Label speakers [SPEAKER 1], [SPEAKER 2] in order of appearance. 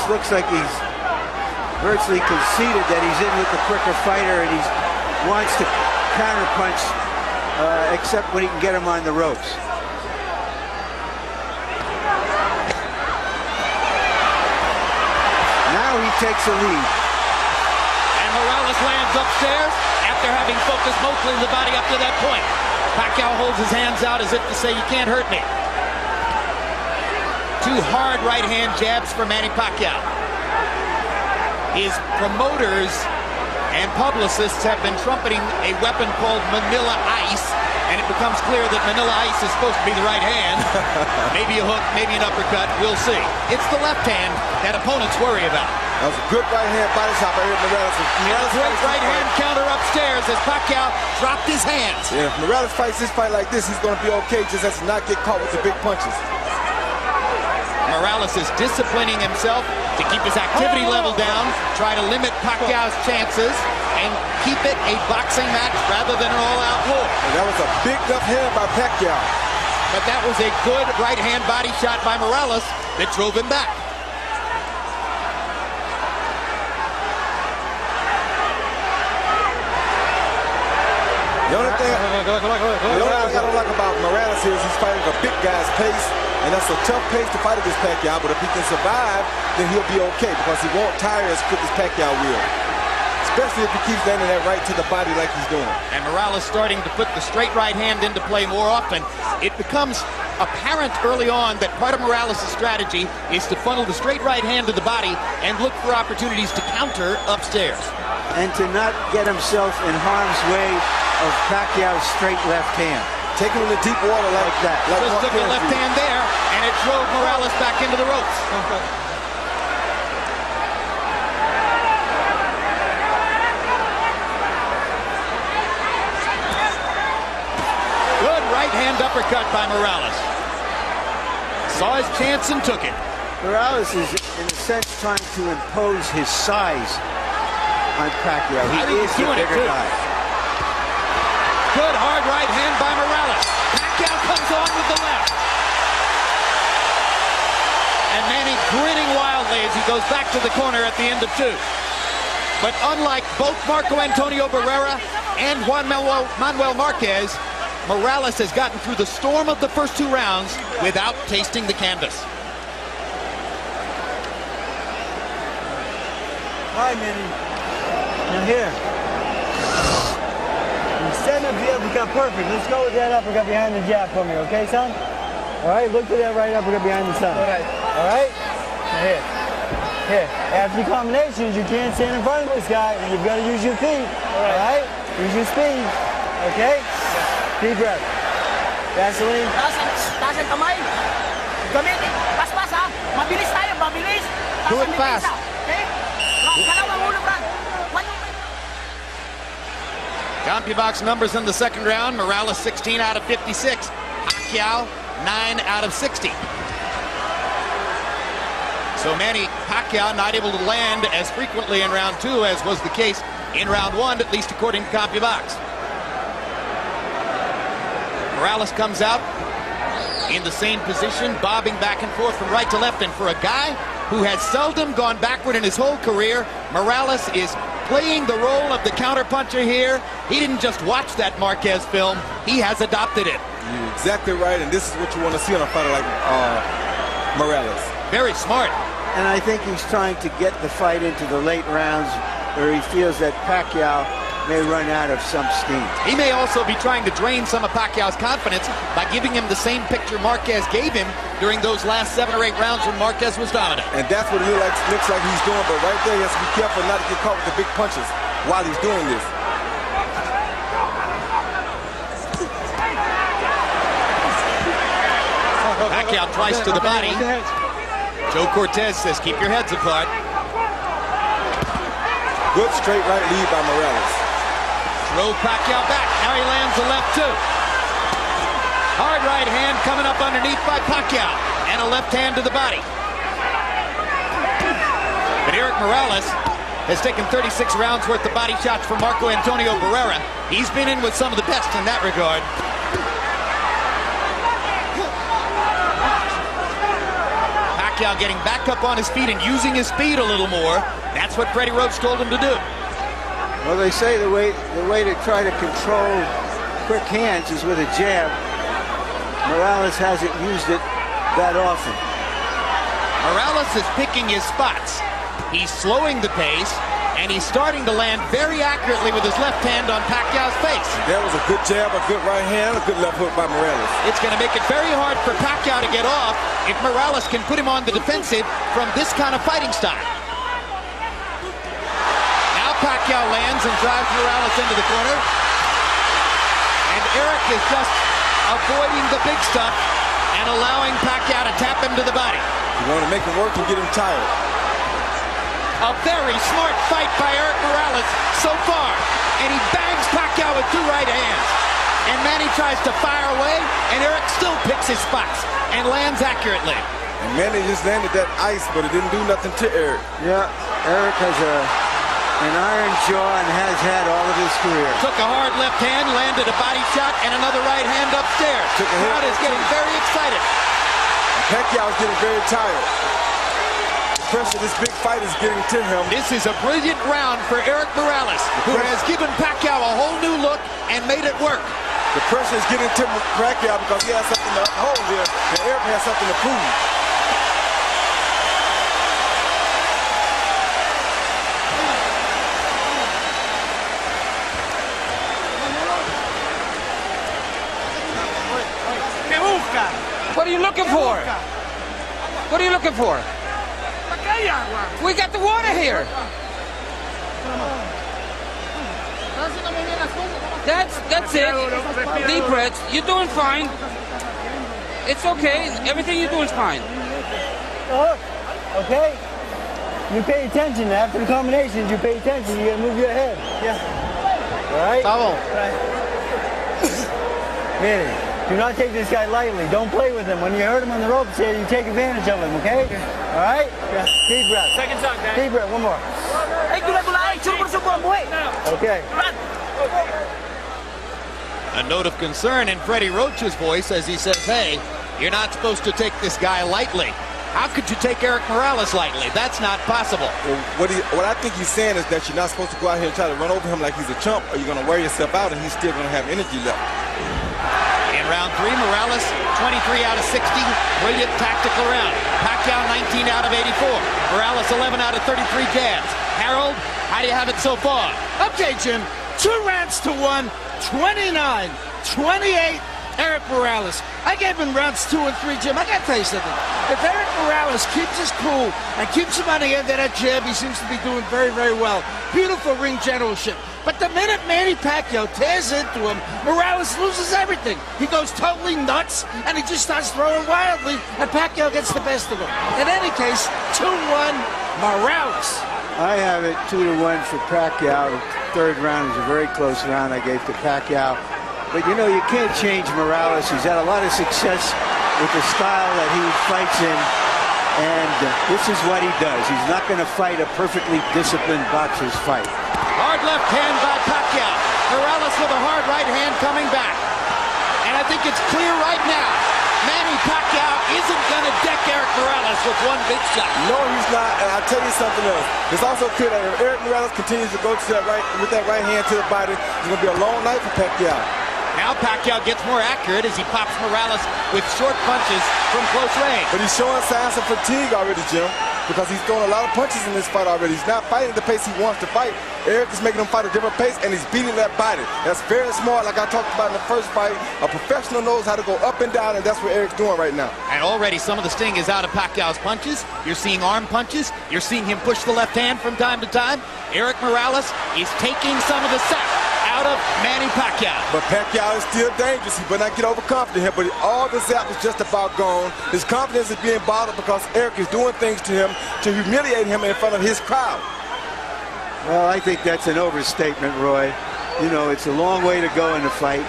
[SPEAKER 1] looks like he's virtually conceded that he's in with the quicker fighter, and he wants to counterpunch, except when he can get him on the ropes. Now he takes a lead.
[SPEAKER 2] And Morales lands upstairs after having focused mostly the body up to that point. Pacquiao holds his hands out as if to say, you can't hurt me. Two hard right-hand jabs for Manny Pacquiao. His promoters and publicists have been trumpeting a weapon called Manila Ice, and it becomes clear that Manila Ice is supposed to be the right hand. Maybe a hook, maybe an uppercut, we'll see. It's the left hand that opponents worry about.
[SPEAKER 3] That was a good right-hand body shot by Erik Morales.
[SPEAKER 2] Great right-hand counter upstairs as Pacquiao dropped his hands.
[SPEAKER 3] Yeah, if Morales fights this fight like this, he's going to be okay, just has to not get caught with the big punches.
[SPEAKER 2] Morales is disciplining himself to keep his activity level down, try to limit Pacquiao's chances, and keep it a boxing match rather than an all-out war.
[SPEAKER 3] And that was a big left hand by Pacquiao.
[SPEAKER 2] But that was a good right-hand body shot by Morales that drove him back.
[SPEAKER 3] The only thing I don't like about Morales is he's fighting a big guy's pace, and that's a tough pace to fight against Pacquiao, but if he can survive, then he'll be okay, because he won't tire as quick as Pacquiao will. Especially if he keeps landing that right to the body like he's doing.
[SPEAKER 2] And Morales starting to put the straight right hand into play more often. It becomes apparent early on that part of Morales' strategy is to funnel the straight right hand to the body and look for opportunities to counter upstairs.
[SPEAKER 1] And to not get himself in harm's way of Pacquiao's straight left hand.
[SPEAKER 3] Take him in the deep water like that.
[SPEAKER 2] Just took the left hand there, and it drove Morales back into the ropes. Good right hand uppercut by Morales. Saw his chance and took it.
[SPEAKER 1] Morales is, in a sense, trying to impose his size on Pacquiao. He is the bigger guy.
[SPEAKER 2] Good hard right hand by Morales. Pacquiao comes on with the left. And Manny grinning wildly as he goes back to the corner at the end of two. But unlike both Marco Antonio Barrera and Juan Manuel Marquez, Morales has gotten through the storm of the first two rounds without tasting the canvas.
[SPEAKER 4] Hi, Manny. Now here. Stand up the uppercut perfect. Let's go with that uppercut behind the jab for me, okay, son? All right, look to that right uppercut behind the son. All right. All right? Now here. Here. After the combinations, you can't stand in front of this guy, and you've got to use your feet. All right? Use your speed. Okay? Deep breath. Vaseline.
[SPEAKER 5] Taas ang kamay. Gamitin. Pas-pas, ha? Mabilis tayo, mabilis.
[SPEAKER 2] Do it fast.
[SPEAKER 5] Okay? Kalawang ulo, Brad.
[SPEAKER 2] CompuBox numbers in the second round. Morales 16 out of 56. Pacquiao 9 out of 60. So Manny Pacquiao not able to land as frequently in round two as was the case in round one, at least according to CompuBox. Morales comes out in the same position, bobbing back and forth from right to left. And for a guy who has seldom gone backward in his whole career, Morales is playing the role of the counterpuncher here. He didn't just watch that Marquez film, he has adopted it.
[SPEAKER 3] You're exactly right, and this is what you want to see on a fighter like Morales.
[SPEAKER 2] Very smart.
[SPEAKER 1] And I think he's trying to get the fight into the late rounds where he feels that Pacquiao may run out of some steam.
[SPEAKER 2] He may also be trying to drain some of Pacquiao's confidence by giving him the same picture Marquez gave him during those last 7 or 8 rounds when Marquez was dominant.
[SPEAKER 3] And that's what it looks like he's doing, but right there he has to be careful not to get caught with the big punches while he's doing this.
[SPEAKER 2] Pacquiao twice to the body. Joe Cortez says, keep your heads apart.
[SPEAKER 3] Good straight right lead by Morales.
[SPEAKER 2] Drove Pacquiao back. Now he lands the left too. Hard right hand coming up underneath by Pacquiao. And a left hand to the body. But Erik Morales has taken 36 rounds worth of body shots from Marco Antonio Barrera. He's been in with some of the best in that regard. Pacquiao getting back up on his feet and using his speed a little more. That's what Freddie Roach told him to do.
[SPEAKER 1] Well, they say the way to try to control quick hands is with a jab. Morales hasn't used it that often.
[SPEAKER 2] Morales is picking his spots. He's slowing the pace, and he's starting to land very accurately with his left hand on Pacquiao's face.
[SPEAKER 3] That was a good jab, a good right hand, a good left hook by Morales.
[SPEAKER 2] It's going to make it very hard for Pacquiao to get off if Morales can put him on the defensive from this kind of fighting style. Now Pacquiao lands and drives Morales into the corner. And Erik is just avoiding the big stuff and allowing Pacquiao to tap him to the body.
[SPEAKER 3] You want to make him work and get him tired.
[SPEAKER 2] A very smart fight by Erik Morales so far. And he bangs Pacquiao with two right hands. And Manny tries to fire away, and Erik still picks his spots and lands accurately.
[SPEAKER 3] And Manny just landed that ice, but it didn't do nothing to Erik.
[SPEAKER 1] Yeah, Erik has an iron jaw and has had all of his career.
[SPEAKER 2] Took a hard left hand, landed a body shot, and another right hand upstairs. The crowd is getting very excited.
[SPEAKER 3] Pacquiao is getting very tired. The pressure this big fight is getting to him.
[SPEAKER 2] This is a brilliant round for Erik Morales, who has given Pacquiao a whole new look and made it work.
[SPEAKER 3] The pressure is getting to Pacquiao because he has something to hold here, and Erik has something to prove.
[SPEAKER 6] What are you looking for? What are you looking for? We got the water here. That's it. Deep breaths. You're doing fine. It's okay. Everything you're doing is fine.
[SPEAKER 4] Okay? You pay attention. After the combinations, you pay attention. You gotta move your head. Yeah. All right? Manny, do not take this guy lightly. Don't play with him. When you hurt him on the ropes here, you take advantage of him, okay? All right? Yeah. Deep breath.
[SPEAKER 5] Second time, guys.
[SPEAKER 4] Deep breath. One more. Okay.
[SPEAKER 2] A note of concern in Freddie Roach's voice as he says, hey, you're not supposed to take this guy lightly. How could you take Erik Morales lightly? That's not possible.
[SPEAKER 3] Well, what I think he's saying is that you're not supposed to go out here and try to run over him like he's a chump, or you're going to wear yourself out and he's still going to have energy left.
[SPEAKER 2] In round 3, Morales, 23 out of 60. Brilliant tactical round. Pacquiao, 19 out of 84. Morales, 11 out of 33 jabs. Harold, how do you have it so far?
[SPEAKER 7] Okay, Jim. 2 rounds to 1. 29, 28, Erik Morales. I gave him rounds 2 and 3, Jim. I got to tell you something. If Erik Morales keeps his cool and keeps him on the end of that jab, he seems to be doing very, very well. Beautiful ring generalship. But the minute Manny Pacquiao tears into him, Morales loses everything. He goes totally nuts, and he just starts throwing wildly, and Pacquiao gets the best of him. In any case, 2-1, Morales.
[SPEAKER 1] I have it 2-1 for Pacquiao. The third round is a very close round I gave to Pacquiao. But, you know, you can't change Morales. He's had a lot of success with the style that he fights in. And this is what he does. He's not going to fight a perfectly disciplined boxer's fight.
[SPEAKER 2] Hard left hand by Pacquiao. Morales with a hard right hand coming back. And I think it's clear right now, Manny Pacquiao isn't going to deck Erik Morales with one big shot.
[SPEAKER 3] No, he's not. And I'll tell you something else. It's also clear that if Erik Morales continues to go to that with that right hand to the body, it's going to be a long night for Pacquiao.
[SPEAKER 2] Now Pacquiao gets more accurate as he pops Morales with short punches from close range.
[SPEAKER 3] But he's showing signs of fatigue already, Jim, because he's throwing a lot of punches in this fight already. He's not fighting the pace he wants to fight. Erik is making him fight a different pace, and he's beating that body. That's very smart, like I talked about in the first fight. A professional knows how to go up and down, and that's what Erik's doing right now.
[SPEAKER 2] And already some of the sting is out of Pacquiao's punches. You're seeing arm punches. You're seeing him push the left hand from time to time. Erik Morales is taking some of the sap out of Manny Pacquiao.
[SPEAKER 3] But Pacquiao is still dangerous. He better not get overconfident here, but all the zap is just about gone. His confidence is being bottled because Erik is doing things to him to humiliate him in front of his crowd.
[SPEAKER 1] Well, I think that's an overstatement, Roy. You know, it's a long way to go in the fight.